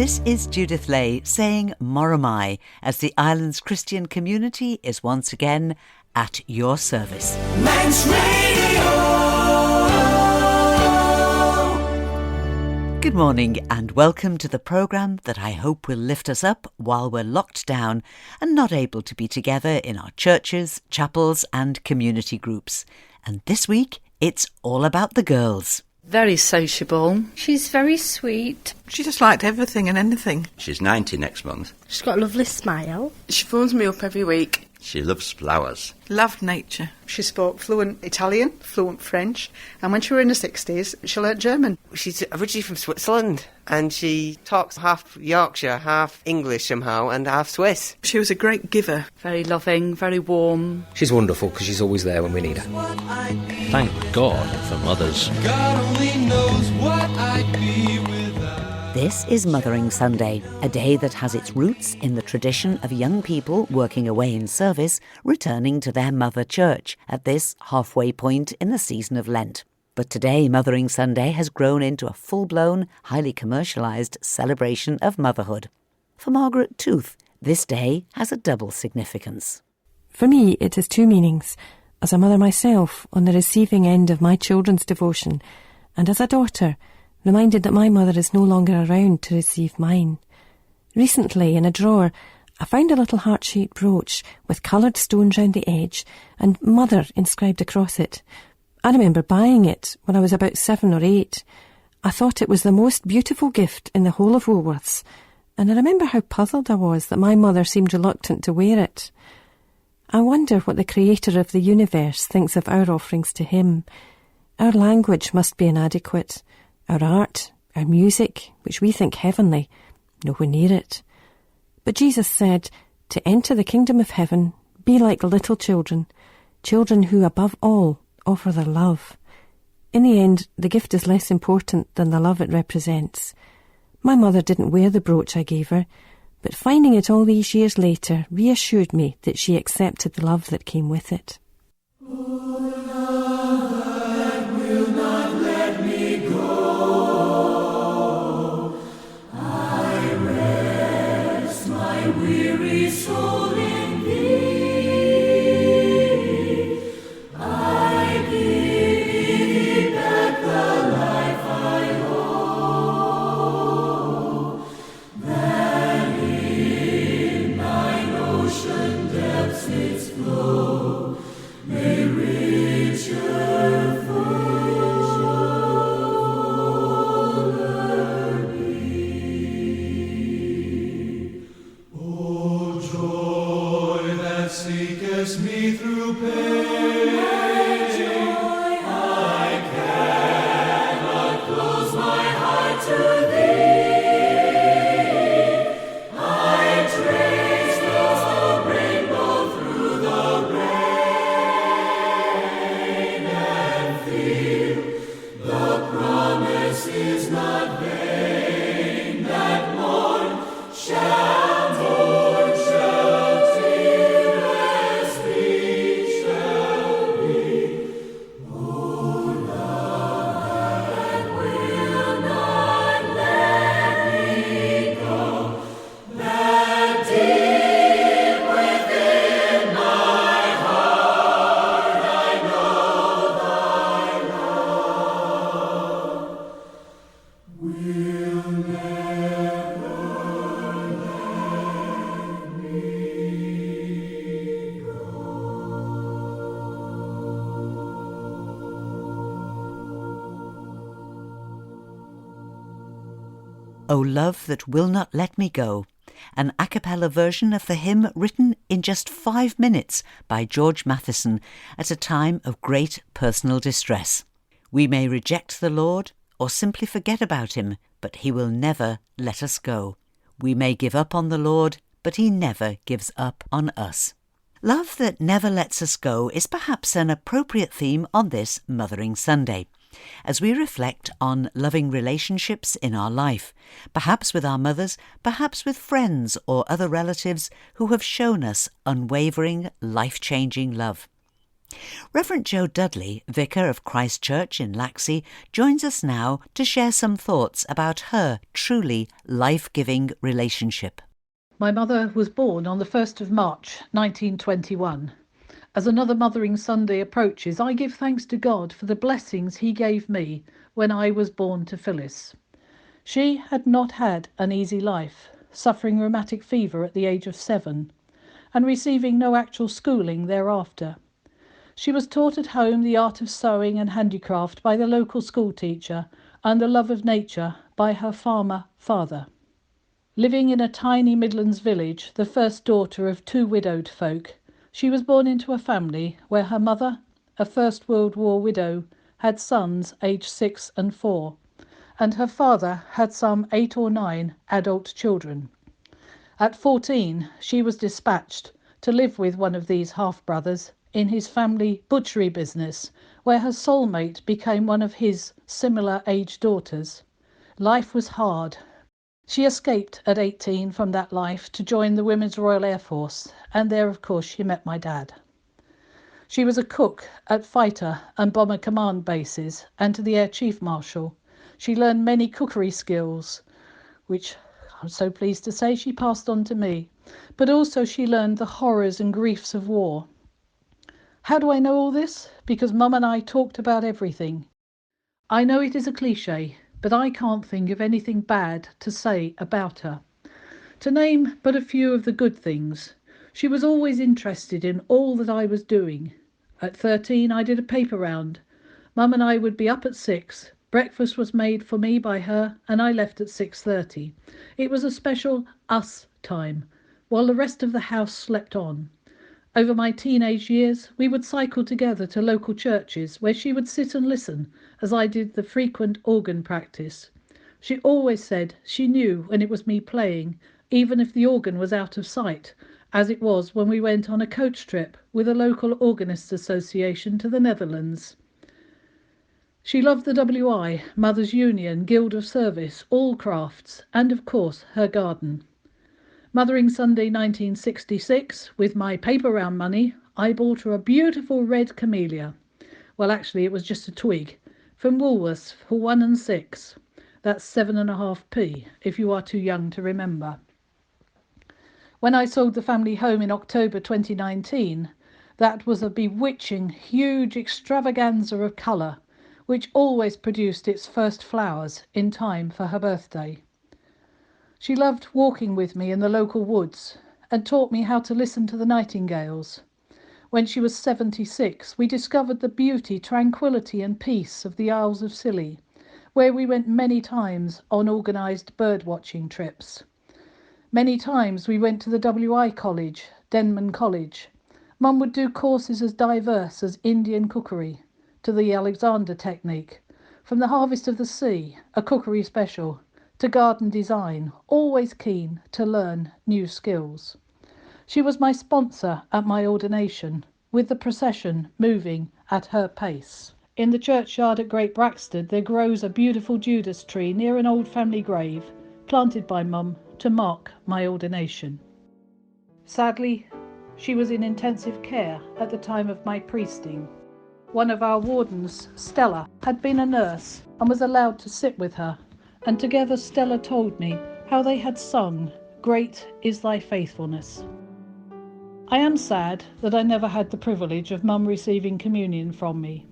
This is Judith Lay saying Moromai as the island's Christian community is once again at your service. Manx Radio. Good morning and welcome to the programme that I hope will lift us up while we're locked down and not able to be together in our churches, chapels and community groups. And this week, it's all about the girls. Very sociable. She's very sweet. She just liked everything and anything. She's 90 next month. She's got a lovely smile. She phones me up every week. She loves flowers. Loved nature. She spoke fluent Italian, fluent French, and when she was in her 60s, she learnt German. She's originally from Switzerland, and she talks half Yorkshire, half English somehow, and half Swiss. She was a great giver. Very loving, very warm. She's wonderful because she's always there when we need her. Thank God for mothers. God only knows what I'd be without. This is Mothering Sunday, a day that has its roots in the tradition of young people working away in service returning to their mother church at this halfway point in the season of Lent. But today, Mothering Sunday has grown into a full-blown, highly commercialised celebration of motherhood. For Margaret Tooth, this day has a double significance. For me, it has two meanings. As a mother myself, on the receiving end of my children's devotion, and as a daughter, reminded that my mother is no longer around to receive mine. Recently, in a drawer, I found a little heart-shaped brooch with coloured stones round the edge and Mother inscribed across it. I remember buying it when I was about 7 or 8. I thought it was the most beautiful gift in the whole of Woolworths, and I remember how puzzled I was that my mother seemed reluctant to wear it. I wonder what the creator of the universe thinks of our offerings to him. Our language must be inadequate. Our art, our music, which we think heavenly, nowhere near it. But Jesus said, to enter the kingdom of heaven, be like little children, children who above all offer their love. In the end, the gift is less important than the love it represents. My mother didn't wear the brooch I gave her, but finding it all these years later reassured me that she accepted the love that came with it. Weary soul in thee, I give thee back the life I owe, that in thine ocean depths its flow may richer, fuller be. Seekest me through pain, I cannot close my heart to thee. I trace the rainbow through the rain and feel the promise is not vain that morn shall morn shall tearless be shall be. Oh, love that will not let me go, that deep within my heart I know thy love will never let me go. O Love That Will Not Let Me Go, an a cappella version of the hymn written in just 5 minutes by George Matheson at a time of great personal distress. We may reject the Lord or simply forget about him, but he will never let us go. We may give up on the Lord, but he never gives up on us. Love that never lets us go is perhaps an appropriate theme on this Mothering Sunday, as we reflect on loving relationships in our life, perhaps with our mothers, perhaps with friends or other relatives who have shown us unwavering, life-changing love. Reverend Jo Dudley, vicar of Christ Church in Laxey, joins us now to share some thoughts about her truly life-giving relationship. My mother was born on the 1st of March 1921. As another Mothering Sunday approaches, I give thanks to God for the blessings he gave me when I was born to Phyllis. She had not had an easy life, suffering rheumatic fever at the age of 7 and receiving no actual schooling thereafter. She was taught at home the art of sewing and handicraft by the local school teacher and the love of nature by her farmer father. Living in a tiny Midlands village, the first daughter of 2 widowed folk, she was born into a family where her mother, a First World War widow, had sons aged 6 and 4, and her father had some 8 or 9 adult children. At 14, she was dispatched to live with one of these half-brothers in his family butchery business, where her soulmate became one of his similar-aged daughters. Life was hard. She escaped at 18 from that life to join the Women's Royal Air Force, and there, of course, she met my dad. She was a cook at fighter and bomber command bases and to the Air Chief Marshal. She learned many cookery skills, which I'm so pleased to say she passed on to me, but also she learned the horrors and griefs of war. How do I know all this? Because Mum and I talked about everything. I know it is a cliche, but I can't think of anything bad to say about her. To name but a few of the good things, she was always interested in all that I was doing. At 13, I did a paper round. Mum and I would be up at 6. Breakfast was made for me by her, and I left at 6:30. It was a special us time, while the rest of the house slept on. Over my teenage years, we would cycle together to local churches where she would sit and listen as I did the frequent organ practice. She always said she knew when it was me playing, even if the organ was out of sight, as it was when we went on a coach trip with a local organists association to the Netherlands. She loved the WI, Mothers' Union, Guild of Service, all crafts, and of course her garden. Mothering Sunday 1966, with my paper round money, I bought her a beautiful red camellia. Well, actually it was just a twig, from Woolworths for 1 and 6. That's 7.5p, if you are too young to remember. When I sold the family home in October 2019, that was a bewitching, huge extravaganza of colour, which always produced its first flowers in time for her birthday. She loved walking with me in the local woods and taught me how to listen to the nightingales. When she was 76, we discovered the beauty, tranquillity and peace of the Isles of Scilly, where we went many times on organised bird-watching trips. Many times we went to the WI College, Denman College. Mum would do courses as diverse as Indian cookery, to the Alexander technique, from the Harvest of the Sea, a cookery special, to garden design, always keen to learn new skills. She was my sponsor at my ordination, with the procession moving at her pace. In the churchyard at Great Braxted there grows a beautiful Judas tree near an old family grave, planted by Mum to mark my ordination. Sadly, she was in intensive care at the time of my priesting. One of our wardens, Stella, had been a nurse and was allowed to sit with her, and together Stella told me how they had sung, "Great is thy faithfulness." I am sad that I never had the privilege of Mum receiving communion from me.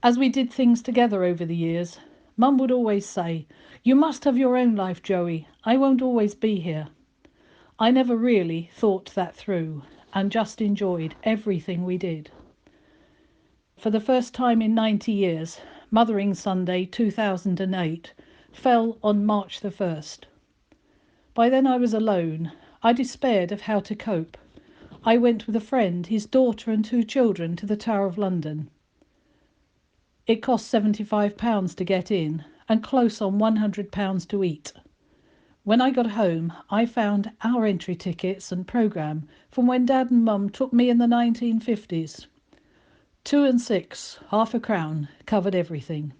As we did things together over the years, Mum would always say, "You must have your own life, Joey. I won't always be here." I never really thought that through, and just enjoyed everything we did. For the first time in 90 years, Mothering Sunday 2008 fell on March the 1st. By then I was alone. I despaired of how to cope. I went with a friend, his daughter and 2 children to the Tower of London. It cost £75 to get in and close on £100 to eat. When I got home, I found our entry tickets and programme from when Dad and Mum took me in the 1950s. 2 and 6, £0.50, covered everything.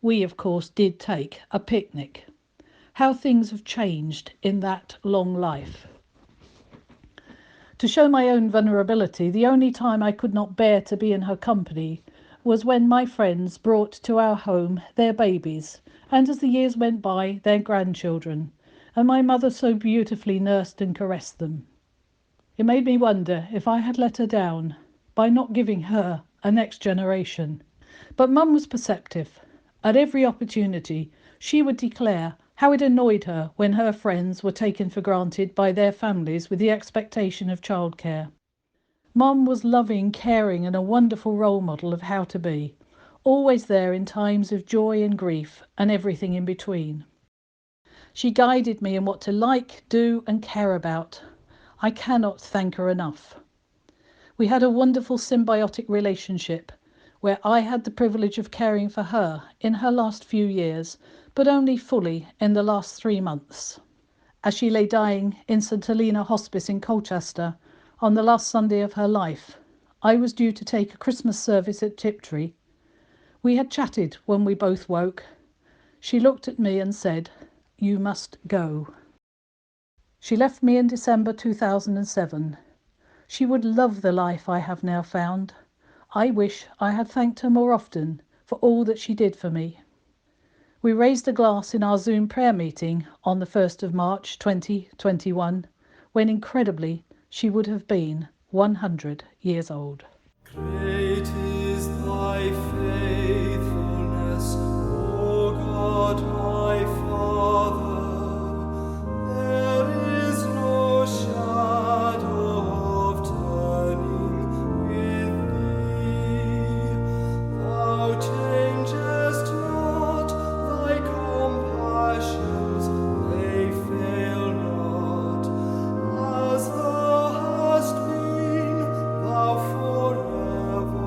We, of course, did take a picnic. How things have changed in that long life. To show my own vulnerability, the only time I could not bear to be in her company was when my friends brought to our home their babies, and as the years went by, their grandchildren, and my mother so beautifully nursed and caressed them. It made me wonder if I had let her down by not giving her a next generation. But Mum was perceptive. At every opportunity, she would declare how it annoyed her when her friends were taken for granted by their families with the expectation of childcare. Mum was loving, caring, and a wonderful role model of how to be, always there in times of joy and grief and everything in between. She guided me in what to like, do, and care about. I cannot thank her enough. We had a wonderful symbiotic relationship where I had the privilege of caring for her in her last few years, but only fully in the last 3 months. As she lay dying in St Helena Hospice in Colchester on the last Sunday of her life, I was due to take a Christmas service at Tiptree. We had chatted when we both woke. She looked at me and said, "You must go." She left me in December 2007. She would love the life I have now found. I wish I had thanked her more often for all that she did for me. We raised a glass in our Zoom prayer meeting on the 1st of March 2021, when incredibly she would have been 100 years old. Great is thy faithfulness, O God my Father. There is no shadow of turning with thee. Thou changest not, thy compassions, they fail not. As thou hast been, thou forever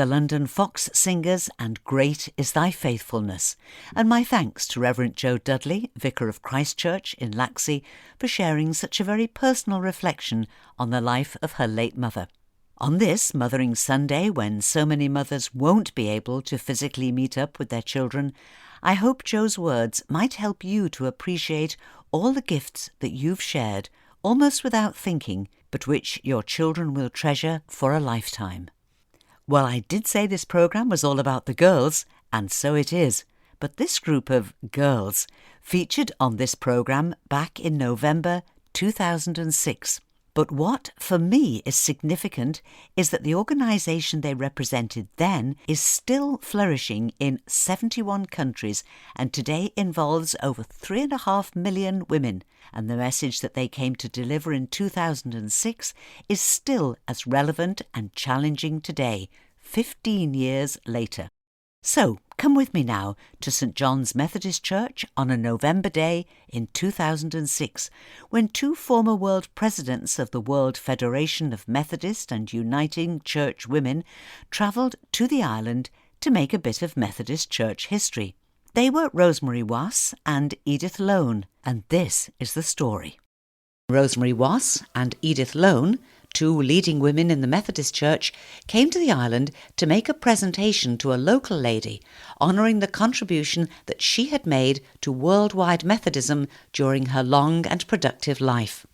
the London Fox Singers and Great is Thy Faithfulness, and my thanks to Reverend Jo Dudley, Vicar of Christ Church in Laxey, for sharing such a very personal reflection on the life of her late mother. On this Mothering Sunday, when so many mothers won't be able to physically meet up with their children, I hope Jo's words might help you to appreciate all the gifts that you've shared, almost without thinking, but which your children will treasure for a lifetime. Well, I did say this programme was all about the girls, and so it is, but this group of girls featured on this programme back in November 2006. But what, for me, is significant is that the organisation they represented then is still flourishing in 71 countries and today involves over 3.5 million women, and the message that they came to deliver in 2006 is still as relevant and challenging today, 15 years later. So, come with me now to St John's Methodist Church on a November day in 2006, when two former world presidents of the World Federation of Methodist and Uniting Church Women travelled to the island to make a bit of Methodist church history. They were Rosemary Wass and Edith Lone, and this is the story. Rosemary Wass and Edith Lone, two leading women in the Methodist Church, came to the island to make a presentation to a local lady, honouring the contribution that she had made to worldwide Methodism during her long and productive life.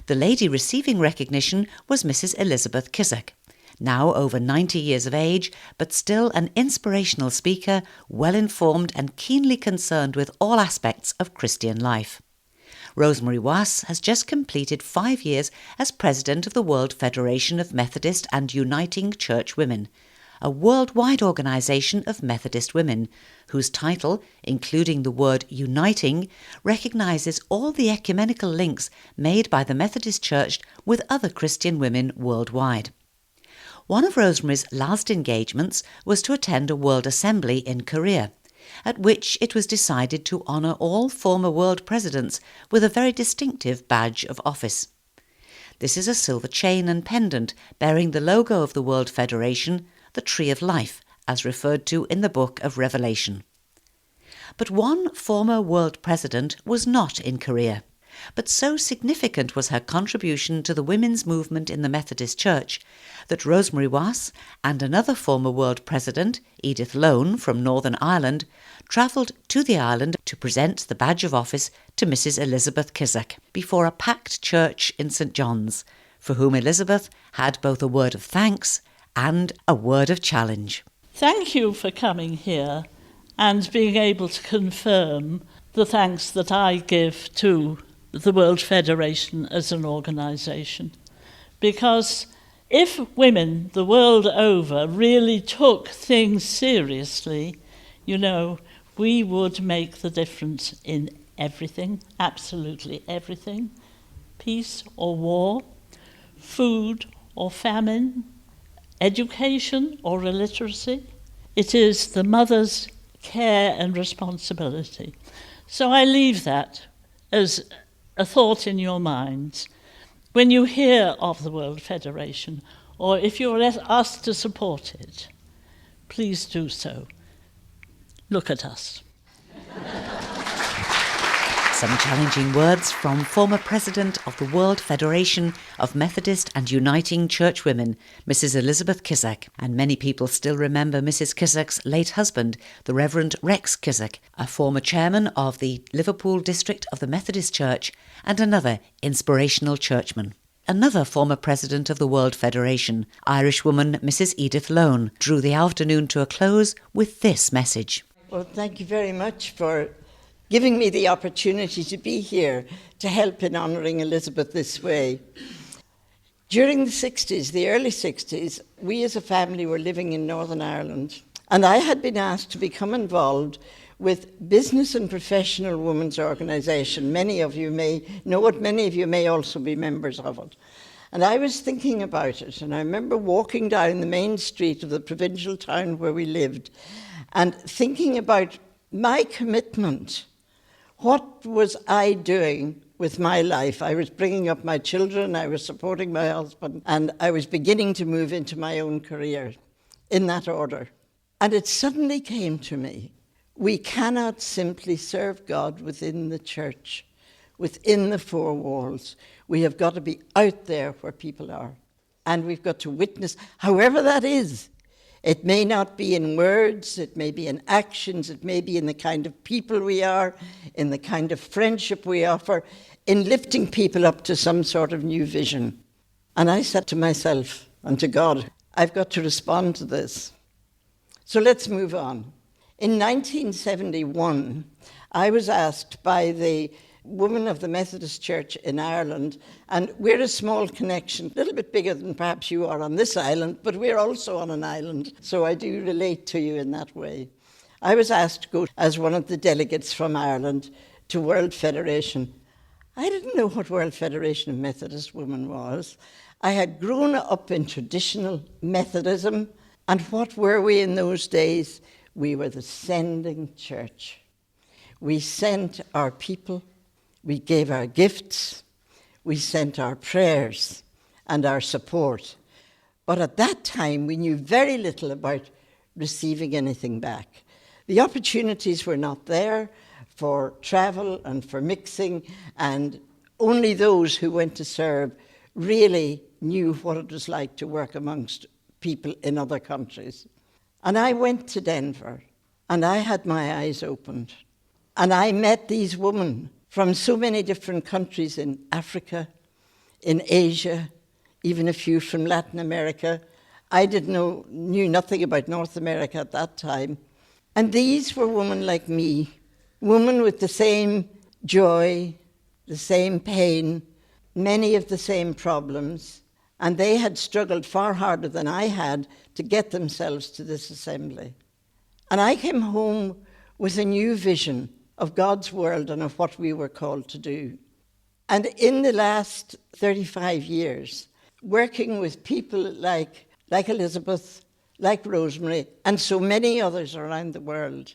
The lady receiving recognition was Mrs. Elizabeth Kissack, now over 90 years of age, but still an inspirational speaker, well-informed and keenly concerned with all aspects of Christian life. Rosemary Wass has just completed 5 years as president of the World Federation of Methodist and Uniting Church Women, a worldwide organisation of Methodist women, whose title, including the word uniting, recognises all the ecumenical links made by the Methodist Church with other Christian women worldwide. One of Rosemary's last engagements was to attend a World Assembly in Korea, at which it was decided to honour all former world presidents with a very distinctive badge of office. This is a silver chain and pendant bearing the logo of the World Federation, the Tree of Life, as referred to in the book of Revelation. But one former world president was not in Korea, but so significant was her contribution to the women's movement in the Methodist Church that Rosemary Wass and another former world president, Edith Lone from Northern Ireland, travelled to the island to present the badge of office to Mrs. Elizabeth Kissack before a packed church in St John's, for whom Elizabeth had both a word of thanks and a word of challenge. Thank you for coming here and being able to confirm the thanks that I give to the World Federation as an organisation. Because if women the world over really took things seriously, we would make the difference in everything, absolutely everything. Peace or war, food or famine, education or illiteracy. It is the mother's care and responsibility. So I leave that as a thought in your minds. When you hear of the World Federation, or if you're asked to support it, please do so. Look at us. Some challenging words from former president of the World Federation of Methodist and Uniting Church Women, Mrs. Elizabeth Kissack, and many people still remember Mrs. Kissack's late husband, the Reverend Rex Kissack, a former chairman of the Liverpool district of the Methodist Church and another inspirational churchman. Another former president of the World Federation, Irishwoman Mrs. Edith Lone, drew the afternoon to a close with this message. Well, thank you very much for giving me the opportunity to be here to help in honouring Elizabeth this way. During the 60s, the early 60s, we as a family were living in Northern Ireland, and I had been asked to become involved with Business and Professional Women's Organisation. Many of you may know it, many of you may also be members of it. And I was thinking about it, and I remember walking down the main street of the provincial town where we lived and thinking about my commitment. What was I doing with my life? I was bringing up my children, I was supporting my husband, and I was beginning to move into my own career. in that order. And it suddenly came to me, we cannot simply serve God within the church, within the four walls. We have got to be out there where people are. And we've got to witness, however that is. It may not be in words, it may be in actions, it may be in the kind of people we are, in the kind of friendship we offer, in lifting people up to some sort of new vision. And I said to myself and to God, I've got to respond to this. So let's move on. In 1971, I was asked by the woman of the Methodist Church in Ireland, and we're a small connection, a little bit bigger than perhaps you are on this island, but we're also on an island, so I do relate to you in that way. I was asked to go as one of the delegates from Ireland to World Federation. I didn't know what World Federation of Methodist Women was. I had grown up in traditional Methodism, and what were we in those days? We were the sending church. We sent our people. We gave our gifts, we sent our prayers and our support. But at that time, we knew very little about receiving anything back. The opportunities were not there for travel and for mixing, and only those who went to serve really knew what it was like to work amongst people in other countries. And I went to Denver, and I had my eyes opened, and I met these women from so many different countries in Africa, in Asia, even a few from Latin America. I knew nothing about North America at that time. And these were women like me, women with the same joy, the same pain, many of the same problems, and they had struggled far harder than I had to get themselves to this assembly. And I came home with a new vision of God's world and of what we were called to do. And in the last 35 years, working with people like Elizabeth, like Rosemary, and so many others around the world,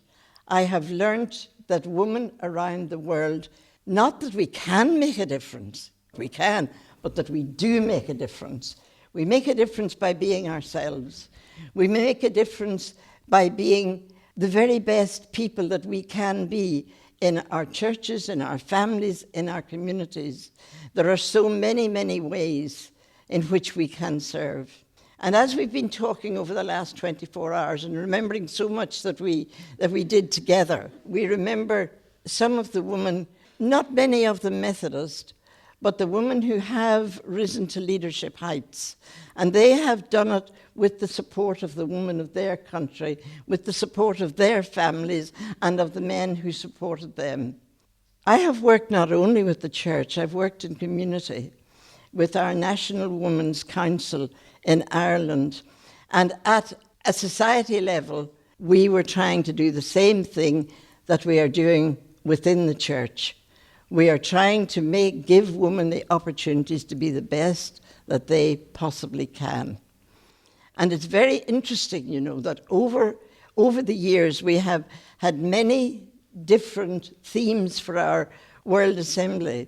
I have learnt that women around the world, not that we can make a difference, we can, but that we do make a difference. We make a difference by being ourselves. We make a difference by being the very best people that we can be in our churches, in our families, in our communities. There are so many, many ways in which we can serve. And as we've been talking over the last 24 hours and remembering so much that we did together, we remember some of the women, not many of them Methodist, but the women who have risen to leadership heights. And they have done it with the support of the women of their country, with the support of their families and of the men who supported them. I have worked not only with the church, I've worked in community with our National Women's Council in Ireland. And at a society level, we were trying to do the same thing that we are doing within the church. We are trying to give women the opportunities to be the best that they possibly can. And it's very interesting, that over the years we have had many different themes for our World Assembly.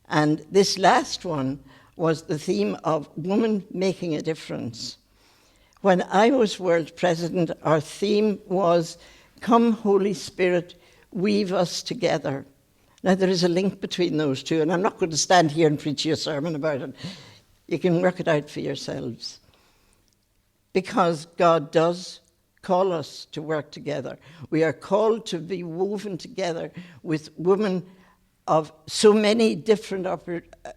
And this last one was the theme of women making a difference. When I was World President, our theme was, "Come, Holy Spirit, weave us together." Now, there is a link between those two, and I'm not going to stand here and preach you a sermon about it. You can work it out for yourselves. Because God does call us to work together. We are called to be woven together with women of so many different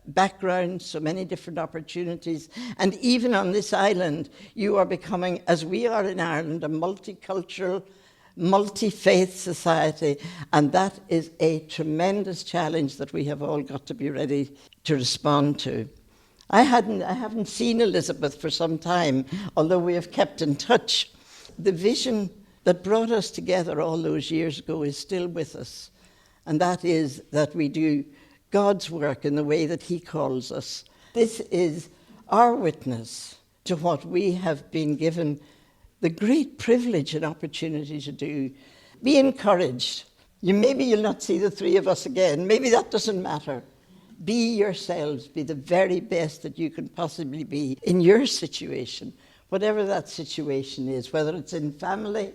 backgrounds, so many different opportunities. And even on this island, you are becoming, as we are in Ireland, a multicultural, multi-faith society, and that is a tremendous challenge that we have all got to be ready to respond to. I haven't seen Elizabeth for some time, although we have kept in touch. The vision that brought us together all those years ago is still with us, and that is that we do God's work in the way that He calls us. This is our witness to what we have been given the great privilege and opportunity to do. Be encouraged. Maybe you'll not see the three of us again. Maybe that doesn't matter. Be yourselves. Be the very best that you can possibly be in your situation, whatever that situation is, whether it's in family,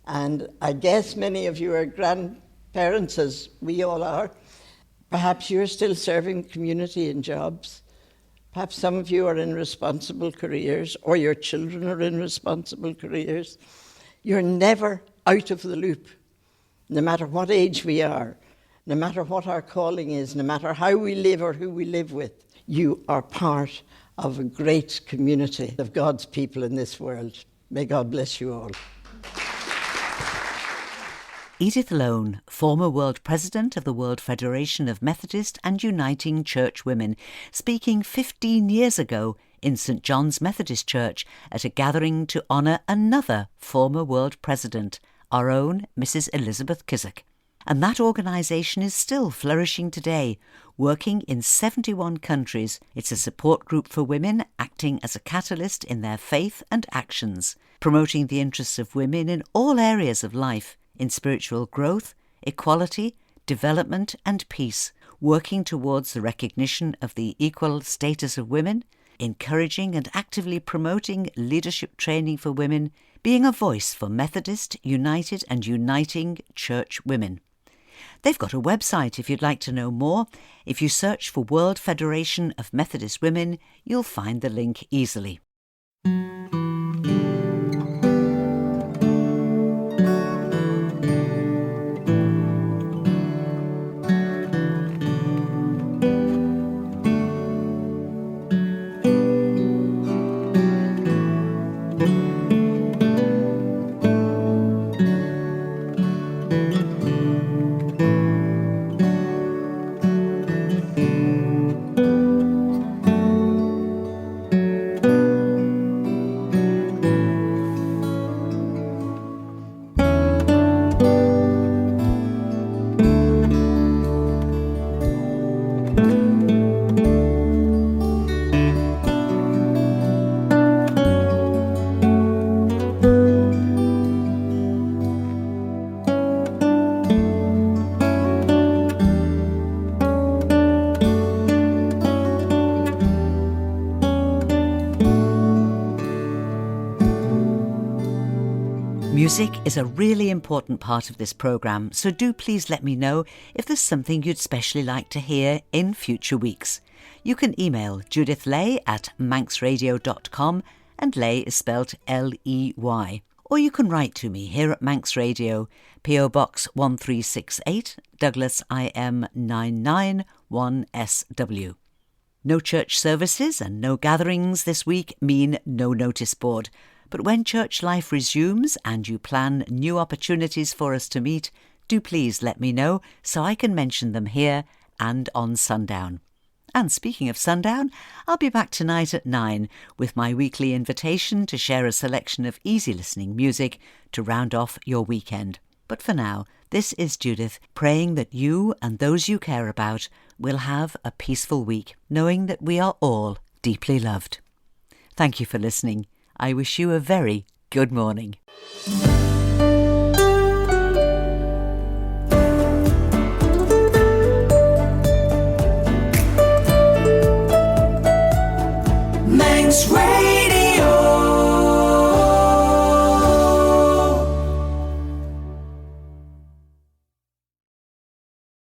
and I guess many of you are grandparents, as we all are. Perhaps you're still serving community in jobs. Perhaps some of you are in responsible careers, or your children are in responsible careers. You're never out of the loop, no matter what age we are, no matter what our calling is, no matter how we live or who we live with. You are part of a great community of God's people in this world. May God bless you all. Edith Lone, former world president of the World Federation of Methodist and Uniting Church Women, speaking 15 years ago in St John's Methodist Church at a gathering to honour another former world president, our own Mrs Elizabeth Kissack. And that organisation is still flourishing today, working in 71 countries. It's a support group for women acting as a catalyst in their faith and actions, promoting the interests of women in all areas of life, in spiritual growth, equality, development and peace, working towards the recognition of the equal status of women, encouraging and actively promoting leadership training for women, being a voice for Methodist, United and Uniting Church Women. They've got a website if you'd like to know more. If you search for World Federation of Methodist Women, you'll find the link easily. Music is a really important part of this programme, so do please let me know if there's something you'd specially like to hear in future weeks. You can email Judith Ley at manxradio.com, and Ley is spelt L-E-Y. Or you can write to me here at Manx Radio, PO Box 1368, Douglas IM 991SW. No church services and no gatherings this week mean no notice board. But when church life resumes and you plan new opportunities for us to meet, do please let me know so I can mention them here and on Sundown. And speaking of Sundown, I'll be back tonight at 9 with my weekly invitation to share a selection of easy listening music to round off your weekend. But for now, this is Judith praying that you and those you care about will have a peaceful week, knowing that we are all deeply loved. Thank you for listening. I wish you a very good morning.